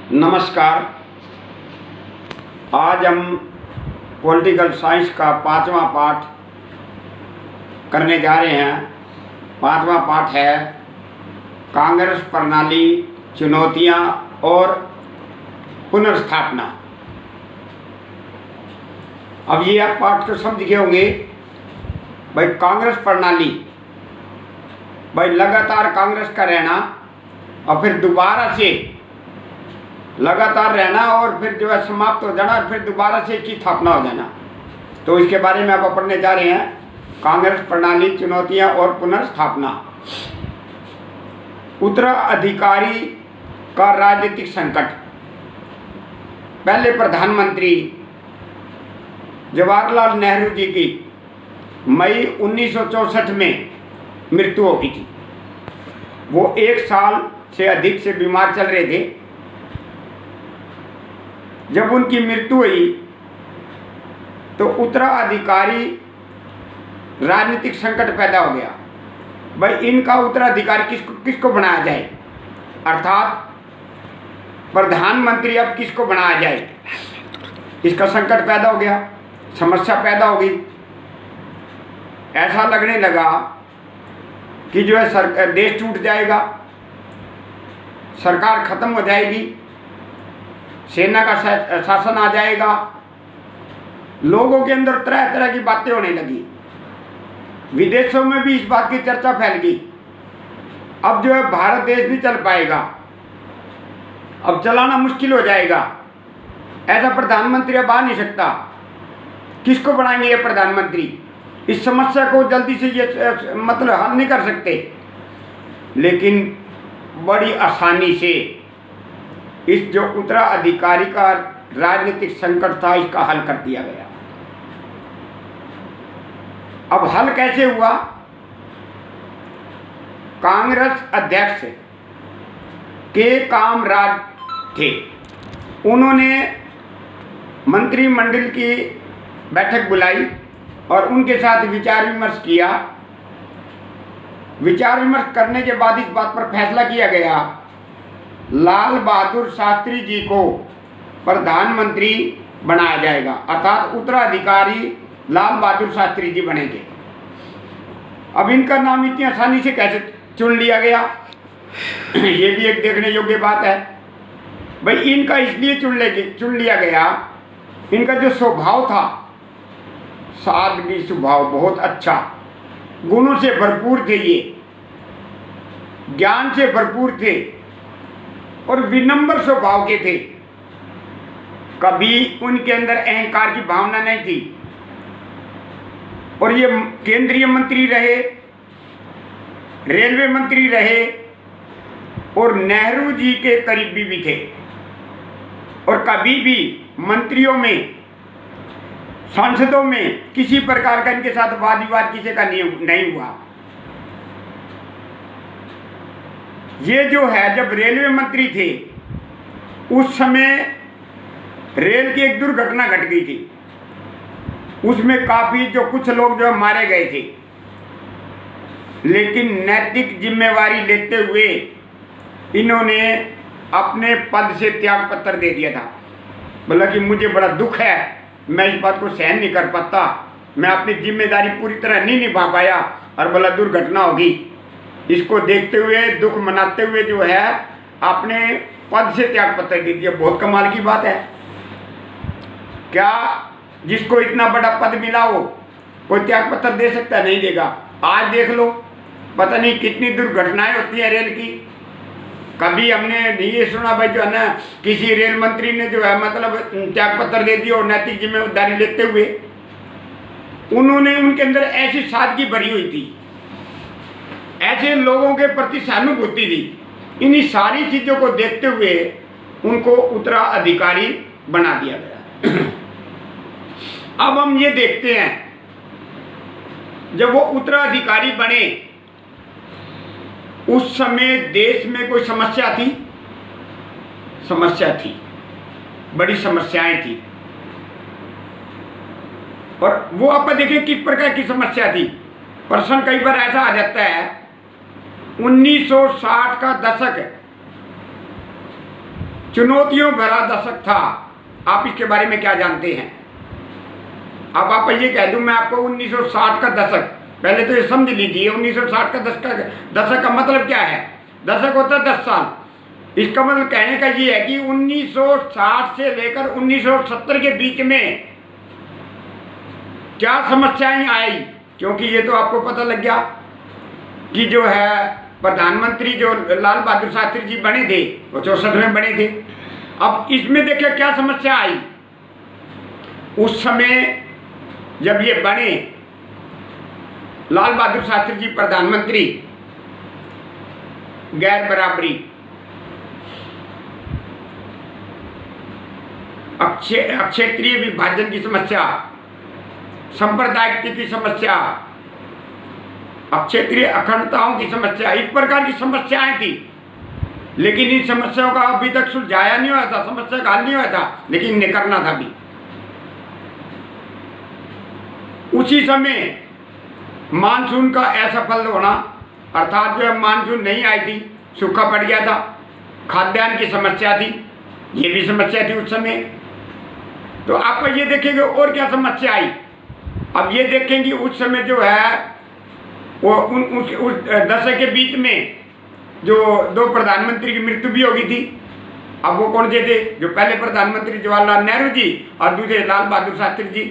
नमस्कार। आज हम पॉलिटिकल साइंस का 5वां पाठ करने जा रहे हैं। 5वां पाठ है कांग्रेस प्रणाली, चुनौतियां और पुनर्स्थापना। अब ये आप पाठ को समझ गए होंगे। भाई कांग्रेस प्रणाली, भाई लगातार कांग्रेस का रहना और फिर दोबारा से लगातार रहना और फिर जो है समाप्त हो जाना और फिर दोबारा से इसकी स्थापना हो जाना। तो इसके बारे में आप पढ़ने जा रहे हैं। कांग्रेस प्रणाली, चुनौतियां और पुनर्स्थापना। उत्तराधिकारी का राजनीतिक संकट। पहले प्रधानमंत्री जवाहरलाल नेहरू जी की मई 1964 में मृत्यु हो गई थी। वो 1 साल से अधिक से बीमार चल रहे थे। जब उनकी मृत्यु हुई तो उत्तराधिकारी राजनीतिक संकट पैदा हो गया। भाई इनका उत्तराधिकारी किसको बनाया जाए, अर्थात प्रधानमंत्री अब किसको बनाया जाए, इसका संकट पैदा हो गया, समस्या पैदा हो गई। ऐसा लगने लगा कि जो है देश टूट जाएगा, सरकार खत्म हो जाएगी, सेना का शासन आ जाएगा। लोगों के अंदर तरह तरह की बातें होने लगी। विदेशों में भी इस बात की चर्चा फैल गई। अब जो है भारत देश नहीं चल पाएगा, अब चलाना मुश्किल हो जाएगा, ऐसा प्रधानमंत्री अब आ नहीं सकता। किसको बनाएंगे ये प्रधानमंत्री? इस समस्या को जल्दी से ये मतलब हल नहीं कर सकते। लेकिन बड़ी आसानी से इस जो उत्तराधिकारी का राजनीतिक संकट था, इसका हल कर दिया गया। अब हल कैसे हुआ? कांग्रेस अध्यक्ष के कामराज थे, उन्होंने मंत्रिमंडल की बैठक बुलाई और उनके साथ विचार विमर्श किया। विचार विमर्श करने के बाद इस बात पर फैसला किया गया, लाल बहादुर शास्त्री जी को प्रधानमंत्री बनाया जाएगा, अर्थात उत्तराधिकारी लाल बहादुर शास्त्री जी बनेंगे। अब इनका नाम इतनी आसानी से कैसे चुन लिया गया, ये भी एक देखने योग्य बात है। भाई इनका इसलिए चुन लिया गया, इनका जो स्वभाव था, सादगी स्वभाव, बहुत अच्छा, गुणों से भरपूर थे, ये ज्ञान से भरपूर थे और विनम्र स्वभाव के थे। कभी उनके अंदर अहंकार की भावना नहीं थी। और ये केंद्रीय मंत्री रहे, रेलवे मंत्री रहे और नेहरू जी के करीबी भी थे। और कभी भी मंत्रियों में, सांसदों में किसी प्रकार का इनके साथ वाद विवाद किसी का नहीं हुआ। ये जो है, जब रेलवे मंत्री थे उस समय रेल की एक दुर्घटना घट गई थी। उसमें काफी जो कुछ लोग जो मारे गए थे, लेकिन नैतिक जिम्मेवारी लेते हुए इन्होंने अपने पद से त्याग पत्र दे दिया था। बोला कि मुझे बड़ा दुख है, मैं इस बात को सहन नहीं कर पाता, मैं अपनी जिम्मेदारी पूरी तरह नहीं निभा पाया और बोला दुर्घटना होगी। इसको देखते हुए, दुख मनाते हुए जो है अपने पद से त्याग पत्र दे दिया। बहुत कमाल की बात है। क्या जिसको इतना बड़ा पद मिला हो कोई त्याग पत्र दे सकता है? नहीं देगा। आज देख लो, पता नहीं कितनी दुर्घटनाएं होती हैं रेल की। कभी हमने ये सुना भाई जो है ना, किसी रेल मंत्री ने जो है मतलब त्याग पत्र दे दिया और नैतिक जिम्मेदारी लेते हुए। उन्होंने, उनके अंदर ऐसी सादगी भरी हुई थी, ऐसे लोगों के प्रति सहानुभूति थी। इन्हीं सारी चीजों को देखते हुए उनको उत्तराधिकारी बना दिया गया। अब हम ये देखते हैं, जब वो उत्तराधिकारी बने उस समय देश में कोई समस्या थी? समस्या थी, बड़ी समस्याएं थी। और वो आप देखें किस प्रकार की समस्या थी। प्रश्न कई बार ऐसा आ जाता है, 1960 का दशक चुनौतियों भरा दशक था। आप इसके बारे में क्या जानते हैं? अब आप ये कह दूं मैं आपको 1960 का दशक, पहले तो ये समझ लीजिए 1960 का दशक का मतलब क्या है। दशक होता है 10 साल। इसका मतलब कहने का ये है कि 1960 से लेकर 1970 के बीच में क्या समस्याएं आई, क्योंकि ये तो आपको पता लग गया कि जो है प्रधानमंत्री जो लाल बहादुर शास्त्री जी बने थे वो 64 में बने थे। अब इसमें देखिए क्या समस्या आई। उस समय जब ये बने लाल बहादुर शास्त्री जी प्रधानमंत्री, गैर बराबरी, क्षेत्रीय विभाजन की समस्या, सांप्रदायिकता की समस्या, क्षेत्रीय अखंडताओं की समस्या, इस प्रकार की समस्याएं थी। लेकिन इन समस्याओं का अभी तक सुलझाया नहीं हुआ था, समस्या का हल नहीं हुआ था, लेकिन इन्हें करना था भी। उसी समय मानसून का असफल होना, अर्थात जो है मानसून नहीं आई थी, सूखा पड़ गया था, खाद्यान्न की समस्या थी, ये भी समस्या थी उस समय। तो आप ये देखेंगे और क्या समस्या आई। अब ये देखेंगे उस समय जो है वो उस दशक के बीच में जो 2 प्रधानमंत्री की मृत्यु भी हो गई थी। अब वो कौन से थे? जो पहले प्रधानमंत्री जवाहरलाल नेहरू जी और दूसरे लाल बहादुर शास्त्री जी।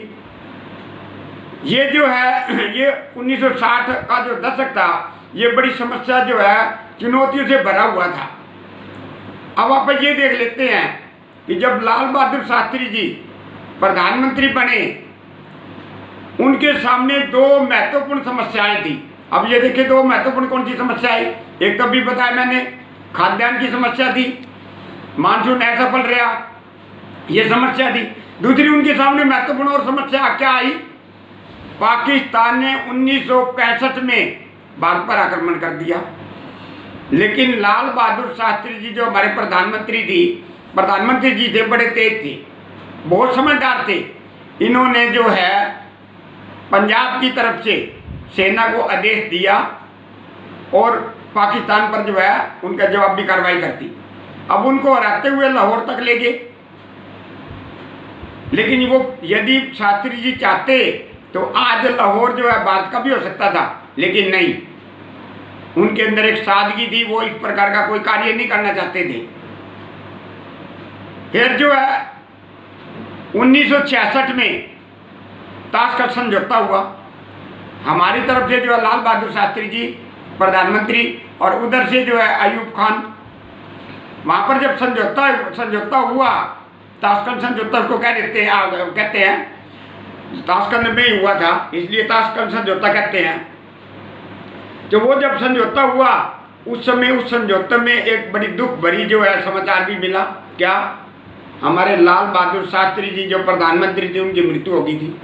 ये जो है ये 1960 का जो दशक था, ये बड़ी समस्या जो है चुनौतियों से भरा हुआ था। अब आप ये देख लेते हैं कि जब लाल बहादुर शास्त्री जी प्रधानमंत्री बने, उनके सामने 2 महत्वपूर्ण समस्याएं थी। अब ये देखिए 2 महत्वपूर्ण कौन सी समस्याएं। एक तो भी बताया मैंने, खाद्यान्न की समस्या थी, मानसून असफल रहा, ये समस्या थी। दूसरी उनके सामने महत्वपूर्ण और समस्या क्या आई? पाकिस्तान ने 1965 में भारत पर आक्रमण कर दिया। लेकिन लाल बहादुर शास्त्री जी जो हमारे प्रधानमंत्री जी थे, बड़े तेज थे, बहुत समझदार थे। इन्होंने जो है पंजाब की तरफ से सेना को आदेश दिया और पाकिस्तान पर जो है उनका जवाबी कार्रवाई करती। अब उनको हराते हुए लाहौर तक ले गए। लेकिन वो यदि शास्त्री जी चाहते तो आज लाहौर जो है भारत का भी हो सकता था, लेकिन नहीं, उनके अंदर एक सादगी थी, वो इस प्रकार का कोई कार्य नहीं करना चाहते थे। फिर जो है 1966 में ताशकंद समझौता हुआ। हमारी तरफ से जो है लाल बहादुर शास्त्री जी प्रधानमंत्री और उधर से जो है अयूब खान। वहाँ पर जब समझौता हुआ, ताशकंद समझौता को कहते हैं, ताशकंद में ही हुआ था इसलिए ताशकंद समझौता कहते हैं। तो वो जब समझौता हुआ उस समय उस समझौते में एक बड़ी दुख भरी जो है समाचार भी मिला। क्या? हमारे लाल बहादुर शास्त्री जी जो प्रधानमंत्री थे उनकी मृत्यु हो गई थी।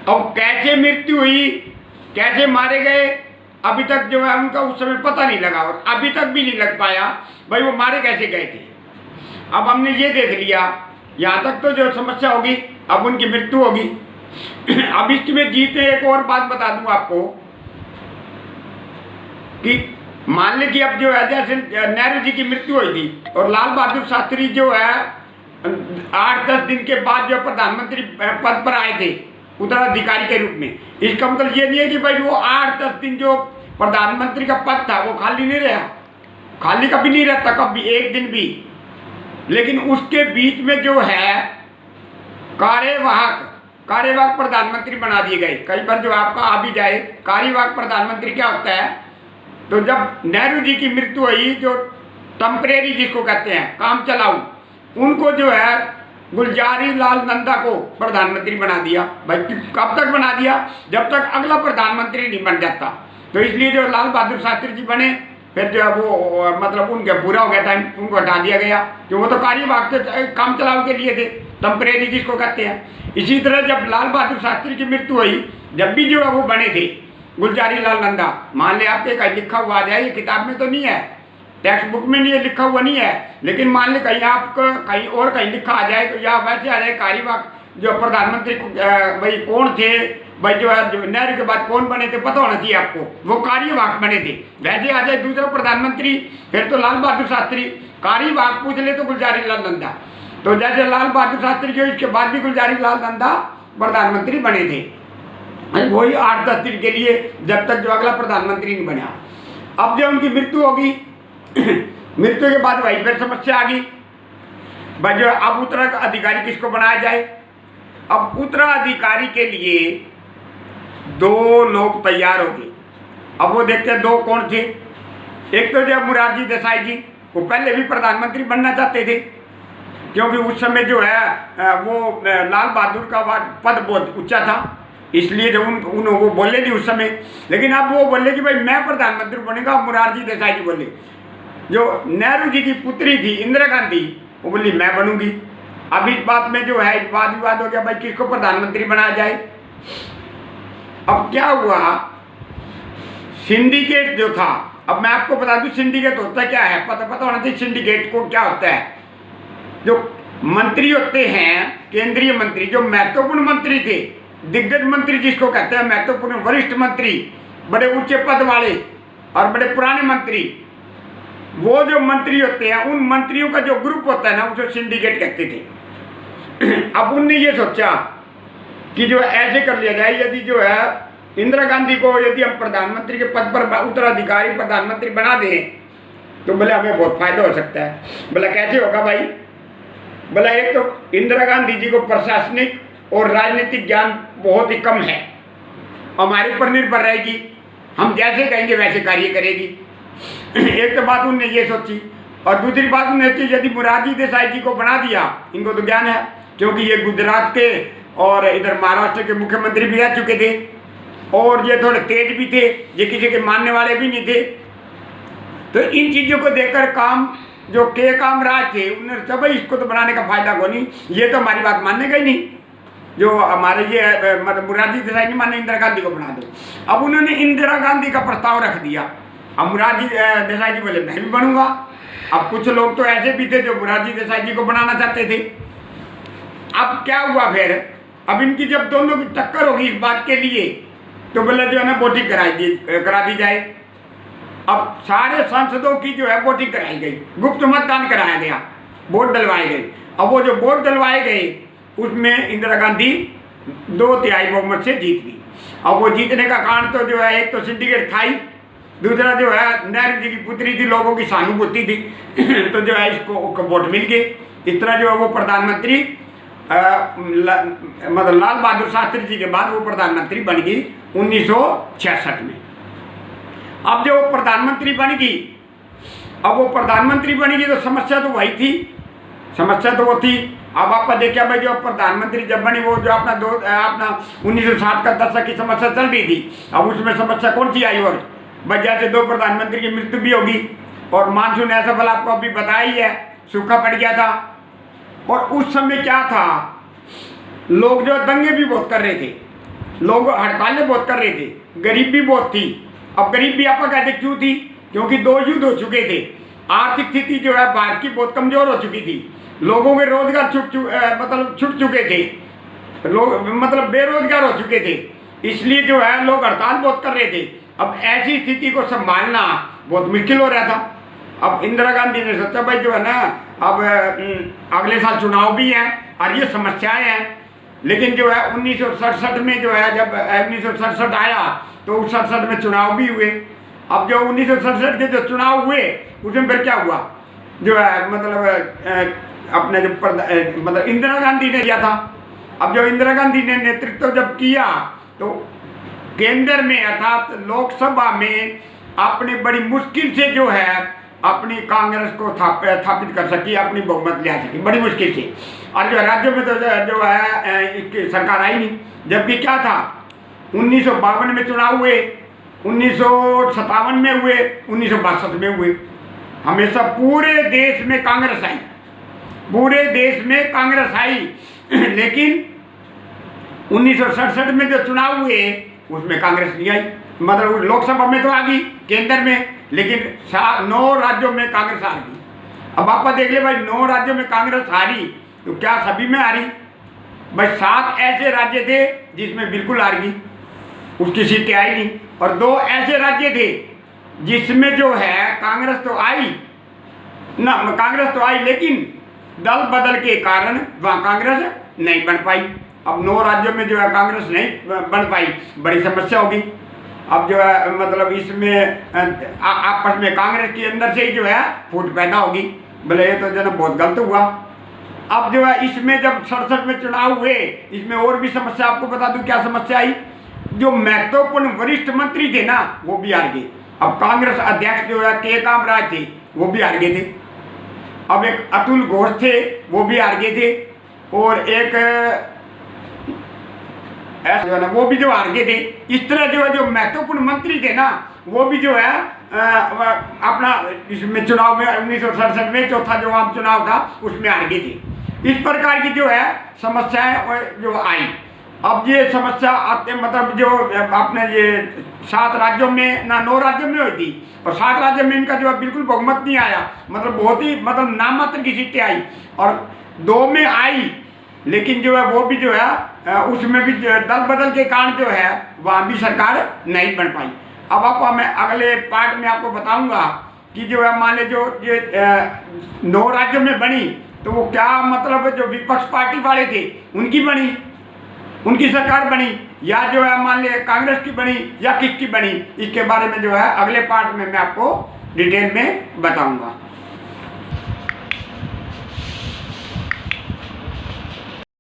अब कैसे मृत्यु हुई, कैसे मारे गए, अभी तक जो है उनका उस समय पता नहीं लगा और अभी तक भी नहीं लग पाया भाई वो मारे कैसे गए थे। अब हमने ये देख लिया, यहाँ तक तो जो समस्या होगी, अब उनकी मृत्यु होगी। अब इसमें जीते एक और बात बता दूं आपको कि मान लें कि अब जो है जैसे नेहरू जी की मृत्यु हुई थी और लाल बहादुर शास्त्री जो है 8-10 दिन के बाद जो प्रधानमंत्री पद पर आए थे उत्तराधिकारी के रूप में। इसका मतलब ये नहीं है कि भाई वो 8-10 दिन जो प्रधानमंत्री का पद था वो खाली नहीं रहा, खाली कभी नहीं रहता, कभी एक दिन भी। लेकिन उसके बीच में जो है कार्यवाहक प्रधानमंत्री बना दिए गए। कई बार जो आपका आ भी जाए, कार्यवाहक प्रधानमंत्री क्या होता है, तो जब नेहरू जी की मृत्यु हुई, जो टेम्परेरी जिसको कहते हैं, काम चलाऊ, उनको जो है गुलजारी लाल नंदा को प्रधानमंत्री बना दिया। भाई कब तक बना दिया? जब तक अगला प्रधानमंत्री नहीं बन जाता। तो इसलिए जो लाल बहादुर शास्त्री जी बने, फिर जो है वो मतलब उनका पूरा हो गया टाइम, उनको हटा दिया गया, कि वो तो कार्यवाहक थे, काम चलाऊ के लिए थे, टेम्परेरी जिसको कहते हैं। इसी तरह जब लाल बहादुर शास्त्री की मृत्यु हुई, जब भी जो है वो बने थे गुलजारी लाल नंदा, मान ले आपके कहीं लिखा हुआ आ जाए, ये किताब में तो नहीं है, टेक्स्ट बुक में नहीं है, लिखा हुआ नहीं है, लेकिन मान ले कहीं आपको कहीं और कहीं लिखा आ जाए, तो या वैसे आ जाए कार्यवाहक जो प्रधानमंत्री भाई कौन थे, भाई जो है जो नेहरू के बाद कौन बने थे पता होना चाहिए आपको, वो कार्यवाहक बने थे। वैसे आ जाए दूसरा प्रधानमंत्री फिर तो लाल बहादुर शास्त्री, कार्यवाहक पूछ ले तो गुलजारी लाल नंदा। तो जैसे लाल बहादुर शास्त्री के इसके बाद भी गुलजारी लाल नंदा प्रधानमंत्री बने थे, वही 8-10 दिन के लिए, जब तक जो अगला प्रधानमंत्री नहीं बना। अब जब उनकी मृत्यु होगी मृत्यु के बाद वही फिर समस्या आ गई भाई जो अब उत्तराधिकारी किसको बनाया जाए। अब उत्तराधिकारी के लिए 2 लोग तैयार हो गए। अब वो देखते हैं 2 कौन थे। एक तो जब मोरारजी देसाई जी, वो पहले भी प्रधानमंत्री बनना चाहते थे, क्योंकि उस समय जो है वो लाल बहादुर का पद बहुत ऊंचा था, इसलिए जो वो बोले नहीं उस समय। लेकिन अब वो बोले कि भाई मैं प्रधानमंत्री बनेगा। मोरारजी देसाई जी बोले, जो नेहरू जी की पुत्री थी इंदिरा गांधी, वो बोली मैं बनूंगी। अब इस बात में जो है वाद विवाद हो गया भाई किसको प्रधानमंत्री बनाया जाए। अब क्या हुआ, सिंडिकेट जो था, अब मैं आपको बता दूं सिंडिकेट होता क्या है, पता होना चाहिए सिंडिकेट को क्या होता है। जो मंत्री होते हैं केंद्रीय मंत्री, जो महत्वपूर्ण मंत्री थे, दिग्गज मंत्री जिसको कहते हैं, महत्वपूर्ण वरिष्ठ मंत्री, बड़े ऊंचे पद वाले और बड़े पुराने मंत्री, वो जो मंत्री होते हैं उन मंत्रियों का जो ग्रुप होता है ना उसे सिंडिकेट कहते थे। अब उनने ये सोचा कि जो ऐसे कर लिया जाए, यदि जो है इंदिरा गांधी को यदि हम प्रधानमंत्री के पद पर उत्तराधिकारी प्रधानमंत्री बना दें तो बोले हमें बहुत फायदा हो सकता है। बोला कैसे होगा भाई। बोला एक तो इंदिरा गांधी जी को प्रशासनिक और राजनीतिक ज्ञान बहुत ही कम है, हमारे ऊपर निर्भर रहेगी, हम जैसे कहेंगे वैसे कार्य करेगी। एक तो बात उनने ये सोची, और दूसरी बात उन्होंने सोची यदि मोरारजी देसाई जी को बना दिया, इनको तो ज्ञान है क्योंकि ये गुजरात के और इधर महाराष्ट्र के मुख्यमंत्री भी रह चुके थे, और ये थोड़े तेज भी थे, ये किसी के मानने वाले भी नहीं थे। तो इन चीज़ों को देखकर जो काम राज थे उन्होंने सोचा भाई इसको तो बनाने का फायदा को नहीं, ये तो हमारी बात मानने का ही नहीं, जो हमारे ये मतलब मोरारजी देसाई नहीं माने, इंदिरा गांधी को बना दो। अब उन्होंने इंदिरा गांधी का प्रस्ताव रख दिया। अब मोरारजी देसाई जी बोले मैं भी बनूंगा। अब कुछ लोग तो ऐसे भी थे जो मोरारजी देसाई जी को बनाना चाहते थे। अब क्या हुआ फिर, अब इनकी जब दोनों की टक्कर होगी इस बात के लिए तो बोले जो है ना वोटिंग करा दी जाए। अब सारे सांसदों की जो है वोटिंग कराई गई, गुप्त मतदान कराया गया, वोट डलवाए गए। अब वो जो वोट डलवाए गए उसमें इंदिरा गांधी 2/3 बहुमत से जीत गई। अब वो जीतने का कारण तो जो है एक तो सिंडिकेट था ही, दूसरा जो है नेहरू जी की पुत्री थी, लोगों की सहानुभूति थी तो जो है इसको वोट मिल गए। इस तरह जो है वो प्रधानमंत्री मतलब लाल बहादुर शास्त्री जी के बाद वो प्रधानमंत्री बन गई 1966 में। अब जो प्रधानमंत्री बन गई, अब वो प्रधानमंत्री बनेगी तो समस्या तो वही थी, समस्या तो वो थी। अब आपका देखिए भाई जो प्रधानमंत्री जब बनी वो जो अपना 1960 का दशक की समस्या चल रही थी, अब उसमें समस्या कौन सी आई, और वजह से 2 प्रधानमंत्री की मृत्यु भी होगी, और मानसून ऐसा फल आपको अभी बताया ही है, सूखा पड़ गया था। और उस समय क्या था, लोग जो दंगे भी बहुत कर रहे थे, लोग हड़तालें बहुत कर रहे थे, गरीबी बहुत थी। अब गरीबी आप कहते क्यों थी, क्योंकि 2 युद्ध हो चुके थे, आर्थिक स्थिति जो है भारत की बहुत कमजोर हो चुकी थी, लोगों के रोजगार छूट चुके थे, लोग मतलब बेरोजगार हो चुके थे, इसलिए जो है लोग हड़ताल बहुत कर रहे थे। अब ऐसी स्थिति को संभालना बहुत मुश्किल हो रहा था। अब इंदिरा गांधी ने सोचा भाई जो है ना अब अगले साल चुनाव भी हैं और ये समस्याएं हैं, लेकिन जो है 1967 में जो है जब 1967 आया तो उस 67 में चुनाव भी हुए। अब जो 1967 के जो चुनाव हुए उसमें फिर क्या हुआ, जो है मतलब अपने जो मतलब इंदिरा गांधी ने किया था। अब जो इंदिरा गांधी ने नेतृत्व जब किया तो केंद्र में अर्थात लोकसभा में आपने बड़ी मुश्किल से जो है अपनी कांग्रेस को स्थापित कर सकी, अपनी बहुमत ले आ सकी बड़ी मुश्किल से। और जो राज्यों में तो जो है इसकी सरकार आई नहीं, जबकि क्या था 1952 में चुनाव हुए, 1957 में हुए, 1962 में हुए, हमेशा पूरे देश में कांग्रेस आई, पूरे देश में कांग्रेस आई। लेकिन 1967 में जो चुनाव हुए उसमें कांग्रेस नहीं आई, मतलब लोकसभा में तो आ गई केंद्र में, लेकिन 9 राज्यों में कांग्रेस हार गई। अब आप देख ले भाई 9 राज्यों में कांग्रेस हारी तो क्या सभी में हारी भाई? 7 ऐसे राज्य थे जिसमें बिल्कुल हार गई। उसकी सीटें आई नहीं। और 2 ऐसे राज्य थे जिसमें जो है कांग्रेस तो आई ना, कांग्रेस तो आई लेकिन दल बदल के कारण वहाँ कांग्रेस नहीं बन पाई। अब 9 राज्यों में जो है कांग्रेस नहीं बन पाई, बड़ी समस्या होगी। अब जो है मतलब इसमें आपस में कांग्रेस के अंदर से ही जो है फूट पैदा होगी। बोले ये तो जो बहुत गलत हुआ। अब जो है इसमें जब 67 में चुनाव हुए, इसमें और भी समस्या आपको बता दूं क्या समस्या आई। जो महत्वपूर्ण वरिष्ठ मंत्री थे ना वो भी हार गए। अब कांग्रेस अध्यक्ष जो है के कामराज थे वो भी हार गए थे। अब एक अतुल घोष थे वो भी हार गए थे, और एक जो है ना वो भी जो हार गए थे। इस तरह जो है जो महत्वपूर्ण मंत्री थे ना वो भी जो है अपना इसमें चुनाव में 1967 में चौथा जो आम चुनाव था उसमें हार गए थे। इस प्रकार की जो है समस्याएं जो आई। अब ये समस्या आते मतलब जो आपने ये 7 राज्यों में ना 9 राज्यों में हुई थी, और 7 राज्यों में इनका जो है बिल्कुल बहुमत नहीं आया, मतलब बहुत ही मतलब नाम मात्र की सीटें आई। और 2 में आई लेकिन जो है वो भी जो है उसमें भी दल बदल के कारण जो है वहाँ भी सरकार नहीं बन पाई। अब आप मैं अगले पार्ट में आपको बताऊंगा कि जो है मान ले जो ये 9 राज्यों में बनी तो वो क्या मतलब जो विपक्ष पार्टी वाले थे उनकी बनी, उनकी सरकार बनी, या जो है मान ले कांग्रेस की बनी या किसकी बनी, इसके बारे में जो है अगले पार्ट में मैं आपको डिटेल में बताऊंगा।